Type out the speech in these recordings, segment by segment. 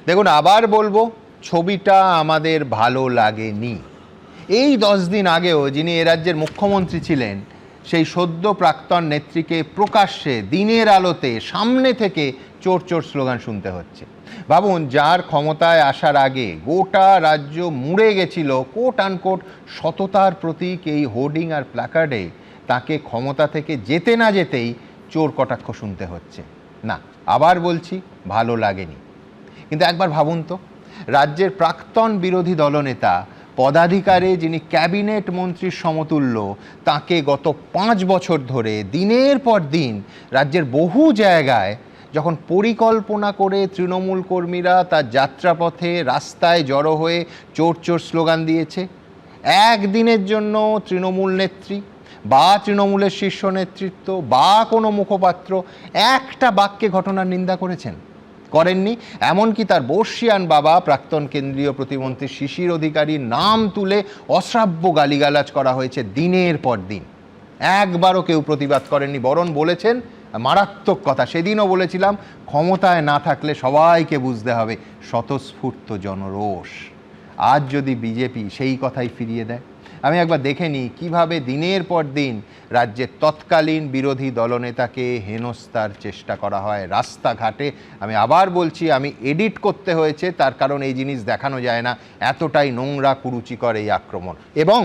দেখুন, আবার বলবো, ছবিটা আমাদের ভালো লাগেনি। এই 10 দিন আগেও যিনি এ রাজ্যের মুখ্যমন্ত্রী ছিলেন, সেই সদ্য প্রাক্তন নেত্রীকে প্রকাশ্যে দিনের আলোতে সামনে থেকে চোর চোর স্লোগান শুনতে হচ্ছে। ভাবুন, যার ক্ষমতায় আসার আগে গোটা রাজ্য মুড়ে গেছিল কোট আনকোট সততার প্রতীক এই হোর্ডিং আর প্ল্যাকার্ডে, তাকে ক্ষমতা থেকে যেতে না যেতেই চোর কটাক্ষ শুনতে হচ্ছে। না, আবার বলছি, ভালো লাগেনি। কিন্তু একবার ভাবুন তো, রাজ্যের প্রাক্তন বিরোধী দলনেতা, পদাধিকারে যিনি ক্যাবিনেট মন্ত্রীর সমতুল্য, তাকে গত 5 বছর ধরে দিনের পর দিন রাজ্যের বহু জায়গায় যখন পরিকল্পনা করে তৃণমূল কর্মীরা তার যাত্রাপথে রাস্তায় জড়ো হয়ে চোর চোর স্লোগান দিয়েছে, একদিনের জন্য তৃণমূল নেত্রী বা তৃণমূলের শীর্ষ নেতৃত্ব বা কোনো মুখপাত্র একটা বাক্যে ঘটনার নিন্দা করেছেন? করেননি। এমনকি তার বর্ষিয়ান বাবা প্রাক্তন কেন্দ্রীয় প্রতিমন্ত্রী শিশির অধিকারীর নাম তুলে অশ্রাব্য গালিগালাজ করা হয়েছে দিনের পর দিন। একবারও কেউ প্রতিবাদ করেননি, বরং বলেছেন মারাত্মক কথা। সেদিনও বলেছিলাম, ক্ষমতায় না থাকলে সবাইকে বুঝতে হবে স্বতঃস্ফূর্ত জনরোষ। আজ যদি বিজেপি সেই কথাই ফিরিয়ে দেয়, আমি একবার দেখে নিই কীভাবে দিনের পর দিন রাজ্যের তৎকালীন বিরোধী দলনেতাকে হেনস্থার চেষ্টা করা হয় রাস্তাঘাটে। আমি আবার বলছি, আমি এডিট করতে হয়েছে, তার কারণ এই জিনিস দেখানো যায় না, এতটাই নোংরা কুরুচিকর এই আক্রমণ, এবং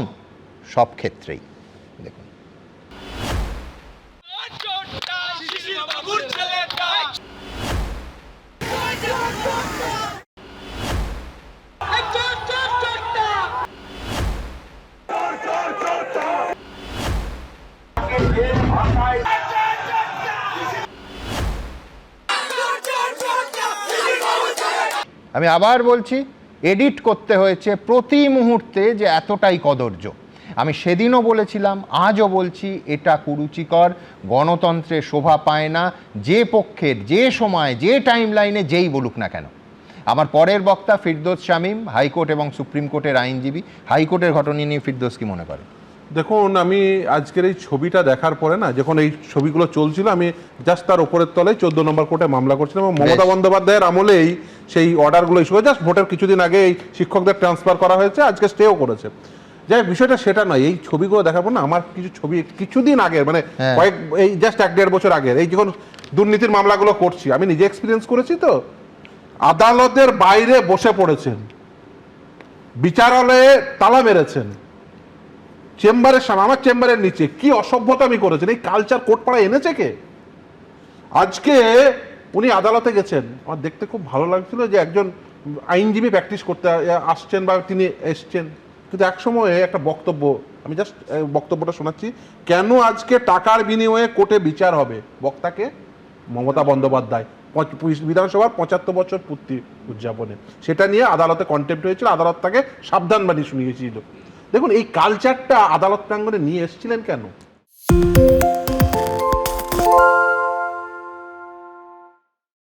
সব ক্ষেত্রেই। দেখুন, আমি আবার বলছি, এডিট করতে হয়েছে প্রতি মুহূর্তে, যে এতটাই কদর্য। আমি সেদিনও বলেছিলাম, আজও বলছি, এটা কুরুচিকর, গণতন্ত্রে শোভা পায় না, যে পক্ষের যে সময় যে টাইম লাইনে যেই বলুক না কেন। আমার পরের বক্তা ফিরদৌস শামীম, হাইকোর্ট এবং সুপ্রিম কোর্টের আইনজীবী। হাইকোর্টের ঘটনা নিয়ে ফিরদৌস কি মনে করে? দেখুন, আমি আজকের এই ছবিটা দেখার পরে না, যখন এই ছবিগুলো চলছিল, আমি জাস্ট তার ওপরের তলায় 14 নম্বর কোর্টে মামলা করছিলাম, এবং মমতা বন্দ্যোপাধ্যায়ের আমলেই সেই অর্ডারগুলো ইস্যু হয়েছে। জাস্ট ভোটের কিছুদিন আগে এই শিক্ষকদের ট্রান্সফার করা হয়েছে, আজকে স্টেও করেছে। যাই বিষয়টা সেটা নয়, এই ছবিগুলো দেখার পর না আমার কিছু ছবি কিছুদিন আগের, মানে এই জাস্ট 1-1.5 বছর আগের, এই যখন দুর্নীতির মামলাগুলো করছি, আমি নিজে এক্সপিরিয়েন্স করেছি। তো আদালতের বাইরে বসে পড়েছেন, বিচারালয়ে তালা মেরেছেন, চেম্বারের সামনে, আমার চেম্বারের নিচে কি অসভ্যতা আমি করেছেন, এই কালচার কোর্টপাড়ায় এনেছে কে? আজকে উনি আদালতে গেছেন, আমার দেখতে খুব ভালো লাগছিল যে একজন আইনজীবী প্র্যাকটিস করতে আসছেন বা তিনি এসছেন। কিন্তু এক সময়ে একটা বক্তব্য, আমি জাস্ট বক্তব্যটা শোনাচ্ছি, কেন আজকে টাকার বিনিময়ে কোর্টে বিচার হবে? বক্তাকে মমতা বন্দ্যোপাধ্যায় বিধানসভার 75 বছর পূর্তি উদযাপনে, সেটা নিয়ে আদালতে কন্টেম্প্ট হয়েছিল, আদালত তাকে সাবধানবাণী শুনিয়েছিল। দেখুন, এই কালচারটা আদালত প্রাঙ্গণে নিয়ে এসেছিলেন কেন?